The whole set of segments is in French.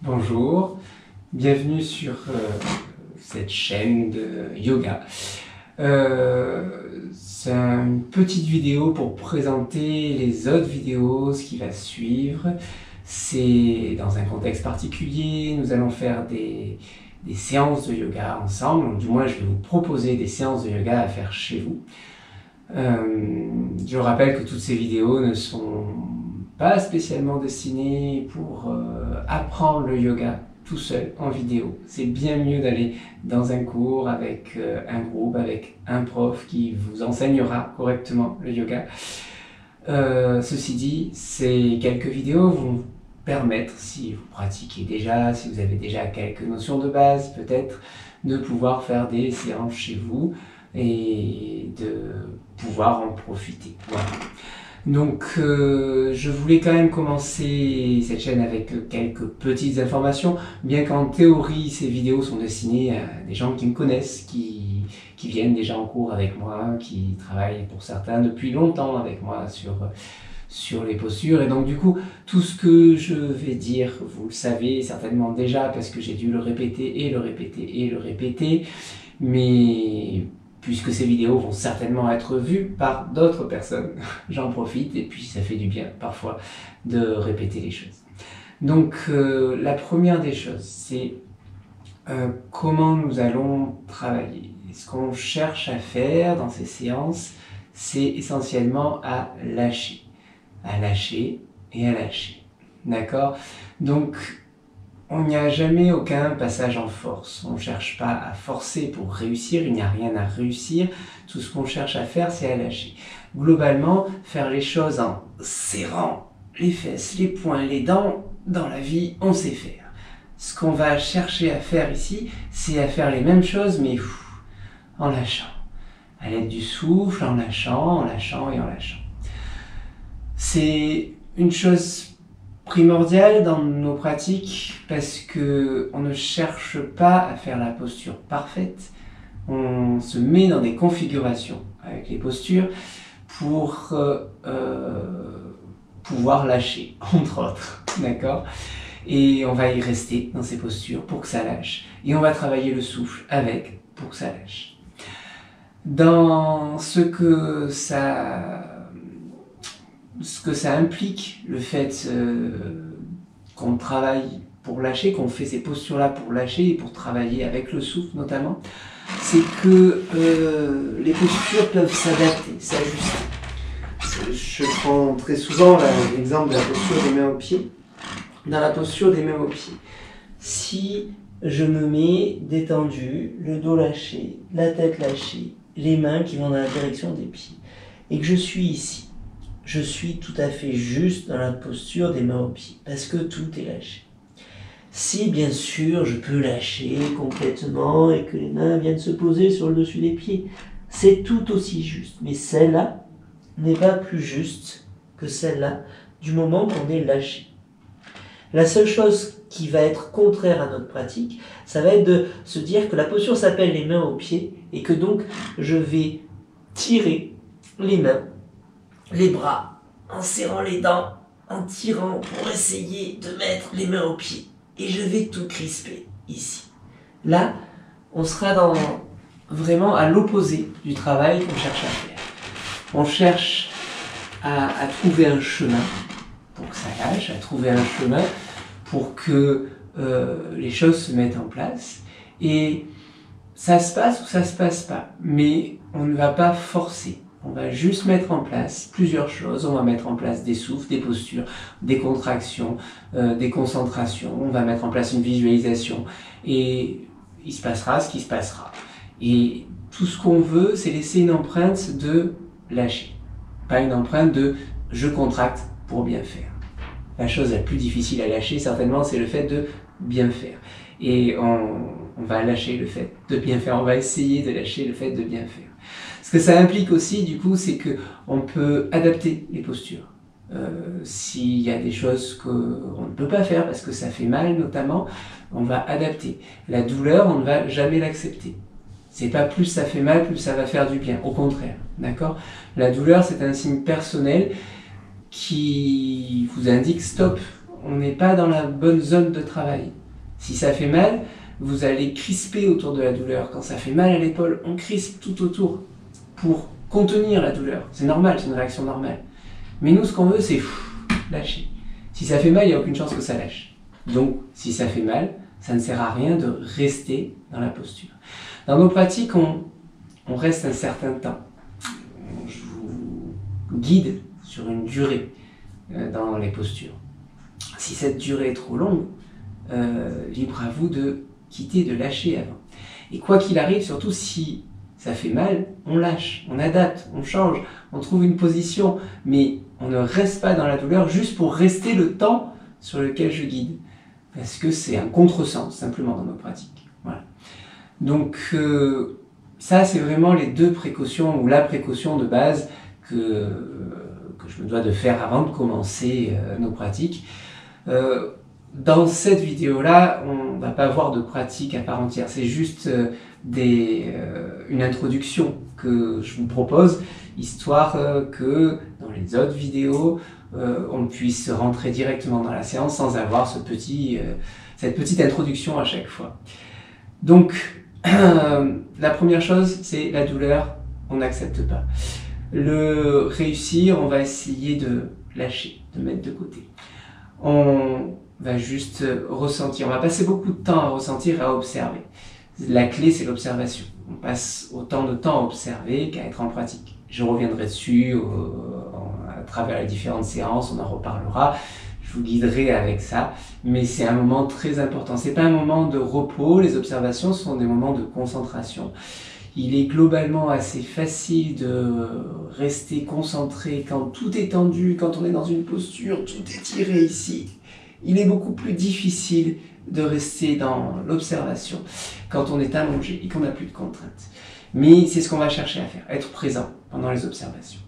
Bonjour, bienvenue sur cette chaîne de yoga. C'est une petite vidéo pour présenter les autres vidéos, ce qui va suivre. C'est dans un contexte particulier, nous allons faire des séances de yoga ensemble, ou du moins je vais vous proposer des séances de yoga à faire chez vous. Je rappelle que toutes ces vidéos ne sont pas spécialement destinées pour apprendre le yoga tout seul en vidéo. C'est bien mieux d'aller dans un cours avec un groupe, avec un prof qui vous enseignera correctement le yoga. Ceci dit, ces quelques vidéos vont vous permettre, si vous pratiquez déjà, si vous avez déjà quelques notions de base peut-être, de pouvoir faire des séances chez vous et de pouvoir en profiter. Voilà. Donc je voulais quand même commencer cette chaîne avec quelques petites informations, bien qu'en théorie ces vidéos sont destinées à des gens qui me connaissent, qui viennent déjà en cours avec moi, qui travaillent pour certains depuis longtemps avec moi sur les postures. Et donc du coup, tout ce que je vais dire, vous le savez certainement déjà parce que j'ai dû le répéter et le répéter et le répéter, mais puisque ces vidéos vont certainement être vues par d'autres personnes, j'en profite et puis ça fait du bien parfois de répéter les choses. Donc la première des choses, c'est comment nous allons travailler. Ce qu'on cherche à faire dans ces séances, c'est essentiellement à lâcher et à lâcher. D'accord? Donc on n'y a jamais aucun passage en force. On ne cherche pas à forcer pour réussir, il n'y a rien à réussir. Tout ce qu'on cherche à faire, c'est à lâcher. Globalement, faire les choses en serrant les fesses, les poings, les dents, dans la vie, on sait faire. Ce qu'on va chercher à faire ici, c'est à faire les mêmes choses, mais en lâchant. À l'aide du souffle, en lâchant et en lâchant. C'est une chose primordial dans nos pratiques parce que on ne cherche pas à faire la posture parfaite, on se met dans des configurations avec les postures pour pouvoir lâcher, entre autres, d'accord? Et on va y rester dans ces postures pour que ça lâche, et on va travailler le souffle avec pour que ça lâche. Dans ce que ça implique, le fait qu'on travaille pour lâcher, qu'on fait ces postures-là pour lâcher et pour travailler avec le souffle notamment, c'est que les postures peuvent s'adapter, s'ajuster. Je prends très souvent l'exemple de la posture des mains aux pieds. Dans la posture des mains aux pieds, si je me mets détendu, le dos lâché, la tête lâchée, les mains qui vont dans la direction des pieds, et que je suis ici, je suis tout à fait juste dans la posture des mains aux pieds, parce que tout est lâché. Si, bien sûr, je peux lâcher complètement et que les mains viennent se poser sur le dessus des pieds, c'est tout aussi juste. Mais celle-là n'est pas plus juste que celle-là du moment qu'on est lâché. La seule chose qui va être contraire à notre pratique, ça va être de se dire que la posture s'appelle les mains aux pieds et que donc je vais tirer les mains, les bras, en serrant les dents, en tirant pour essayer de mettre les mains aux pieds. Et je vais tout crisper ici. Là, on sera vraiment à l'opposé du travail qu'on cherche à faire. On cherche à trouver un chemin pour que ça lâche, à trouver un chemin pour que les choses se mettent en place. Et ça se passe ou ça se passe pas. Mais on ne va pas forcer. On va juste mettre en place plusieurs choses. On va mettre en place des souffles, des postures, des contractions, des concentrations. On va mettre en place une visualisation. Et il se passera ce qui se passera. Et tout ce qu'on veut, c'est laisser une empreinte de lâcher. Pas une empreinte de « je contracte pour bien faire ». La chose la plus difficile à lâcher, certainement, c'est le fait de bien faire. Et on va lâcher le fait de bien faire. On va essayer de lâcher le fait de bien faire. Ce que ça implique aussi, du coup, c'est qu'on peut adapter les postures. S'il y a des choses qu'on ne peut pas faire parce que ça fait mal, notamment, on va adapter. La douleur, on ne va jamais l'accepter. C'est pas plus ça fait mal, plus ça va faire du bien. Au contraire, d'accord? La douleur, c'est un signe personnel qui vous indique stop, on n'est pas dans la bonne zone de travail. Si ça fait mal, vous allez crisper autour de la douleur. Quand ça fait mal à l'épaule, on crispe tout autour pour contenir la douleur. C'est normal, c'est une réaction normale. Mais nous, ce qu'on veut, c'est lâcher. Si ça fait mal, il n'y a aucune chance que ça lâche. Donc, si ça fait mal, ça ne sert à rien de rester dans la posture. Dans nos pratiques, on reste un certain temps. Je vous guide sur une durée dans les postures. Si cette durée est trop longue, libre à vous de quitter, de lâcher avant. Et quoi qu'il arrive, surtout si ça fait mal, on lâche, on adapte, on change, on trouve une position, mais on ne reste pas dans la douleur juste pour rester le temps sur lequel je guide. Parce que c'est un contresens, simplement, dans nos pratiques. Voilà. Donc, ça, c'est vraiment les deux précautions, ou la précaution de base que je me dois de faire avant de commencer nos pratiques. Dans cette vidéo-là, on ne va pas voir de pratique à part entière. C'est juste une introduction que je vous propose, histoire que dans les autres vidéos, on puisse rentrer directement dans la séance sans avoir cette petite introduction à chaque fois. Donc, la première chose, c'est la douleur, on n'accepte pas. Le réussir, on va essayer de lâcher, de mettre de côté. On va juste ressentir, on va passer beaucoup de temps à ressentir et à observer. La clé, c'est l'observation. On passe autant de temps à observer qu'à être en pratique. Je reviendrai dessus à travers les différentes séances, on en reparlera. Je vous guiderai avec ça, mais c'est un moment très important. C'est pas un moment de repos, les observations sont des moments de concentration. Il est globalement assez facile de rester concentré quand tout est tendu, quand on est dans une posture, tout est tiré ici. Il est beaucoup plus difficile de rester dans l'observation quand on est allongé et qu'on n'a plus de contraintes. Mais c'est ce qu'on va chercher à faire, être présent pendant les observations.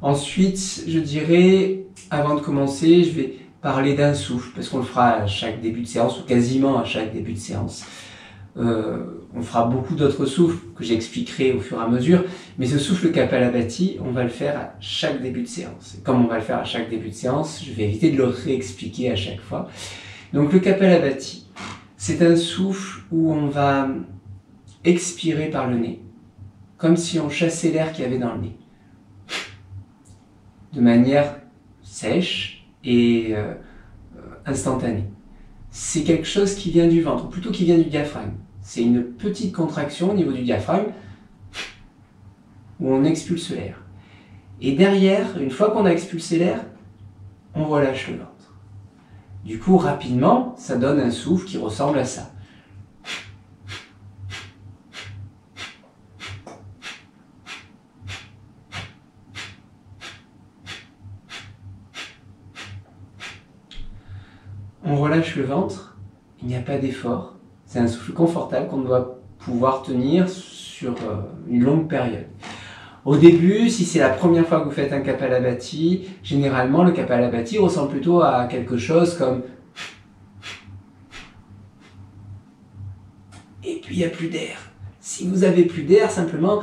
Ensuite, je dirais, avant de commencer, je vais parler d'un souffle, parce qu'on le fera à chaque début de séance, ou quasiment à chaque début de séance. On fera beaucoup d'autres souffles que j'expliquerai au fur et à mesure, mais ce souffle Kapalabhati, on va le faire à chaque début de séance. Et comme on va le faire à chaque début de séance, je vais éviter de le réexpliquer à chaque fois. Donc le Kapalabhati, c'est un souffle où on va expirer par le nez, comme si on chassait l'air qu'il y avait dans le nez, de manière sèche et instantanée. C'est quelque chose qui vient du ventre, ou plutôt qui vient du diaphragme. C'est une petite contraction au niveau du diaphragme où on expulse l'air. Et derrière, une fois qu'on a expulsé l'air, on relâche le ventre. Du coup, rapidement, ça donne un souffle qui ressemble à ça. On relâche le ventre, il n'y a pas d'effort. C'est un souffle confortable qu'on doit pouvoir tenir sur une longue période. Au début, si c'est la première fois que vous faites un Kapalabhati, généralement le Kapalabhati ressemble plutôt à quelque chose comme... Et puis il n'y a plus d'air. Si vous avez plus d'air, simplement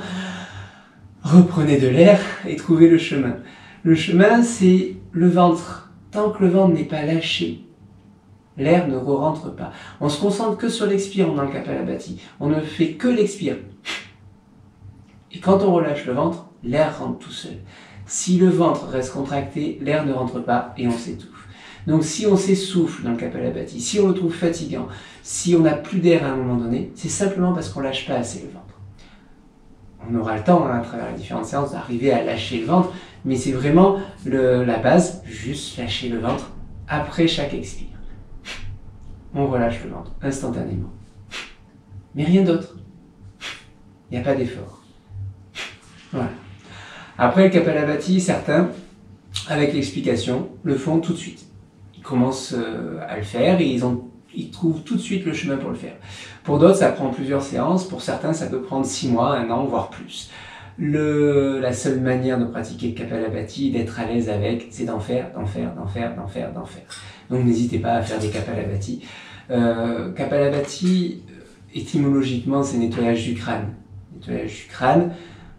reprenez de l'air et trouvez le chemin. Le chemin, c'est le ventre. Tant que le ventre n'est pas lâché, l'air ne re-rentre pas. On se concentre que sur l'expire dans le Kapalabhati. On ne fait que l'expire. Et quand on relâche le ventre, l'air rentre tout seul. Si le ventre reste contracté, l'air ne rentre pas et on s'étouffe. Donc si on s'essouffle dans le Kapalabhati, si on le trouve fatigant, si on n'a plus d'air à un moment donné, c'est simplement parce qu'on ne lâche pas assez le ventre. On aura le temps, à travers les différentes séances, d'arriver à lâcher le ventre, mais c'est vraiment la base, juste lâcher le ventre après chaque expire. On relâche le ventre instantanément. Mais rien d'autre. Il n'y a pas d'effort. Voilà. Après le Kapalabhati, certains, avec l'explication, le font tout de suite. Ils commencent à le faire et ils trouvent tout de suite le chemin pour le faire. Pour d'autres, ça prend plusieurs séances. Pour certains, ça peut prendre 6 mois, 1 an, voire plus. La seule manière de pratiquer le Kapalabhati, d'être à l'aise avec, c'est d'en faire. Donc n'hésitez pas à faire des Kapalabhati. Kapalabhati, étymologiquement, c'est nettoyage du crâne. Nettoyage du crâne.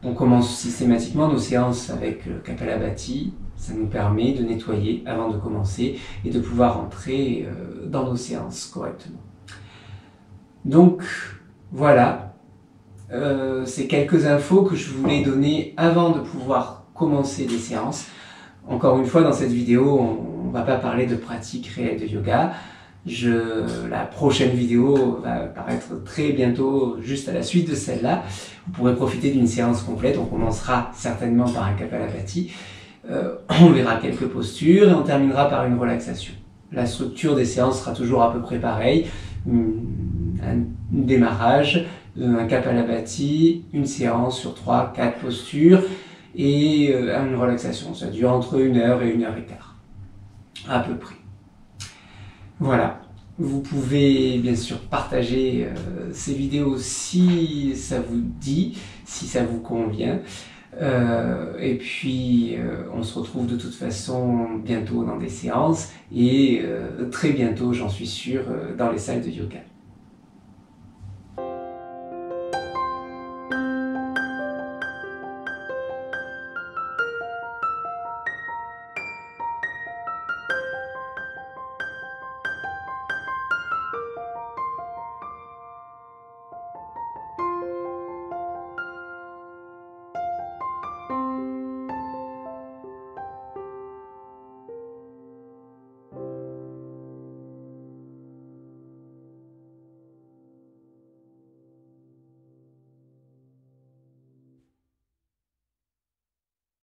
On commence systématiquement nos séances avec le Kapalabhati, Ça nous permet de nettoyer avant de commencer et de pouvoir entrer dans nos séances correctement. Donc voilà, c'est quelques infos que je voulais donner avant de pouvoir commencer les séances. Encore une fois, dans cette vidéo, on ne va pas parler de pratique réelle de yoga. La prochaine vidéo va apparaître très bientôt, juste à la suite de celle-là. Vous pourrez profiter d'une séance complète. On commencera certainement par un Kapalabhati. On verra quelques postures et on terminera par une relaxation. La structure des séances sera toujours à peu près pareille. Un démarrage, un Kapalabhati, une séance sur 3-4 postures et une relaxation. Ça dure entre 1 heure et 1 heure et quart, à peu près. Voilà, vous pouvez bien sûr partager ces vidéos si ça vous dit, si ça vous convient. Et puis on se retrouve de toute façon bientôt dans des séances et très bientôt, j'en suis sûr, dans les salles de yoga.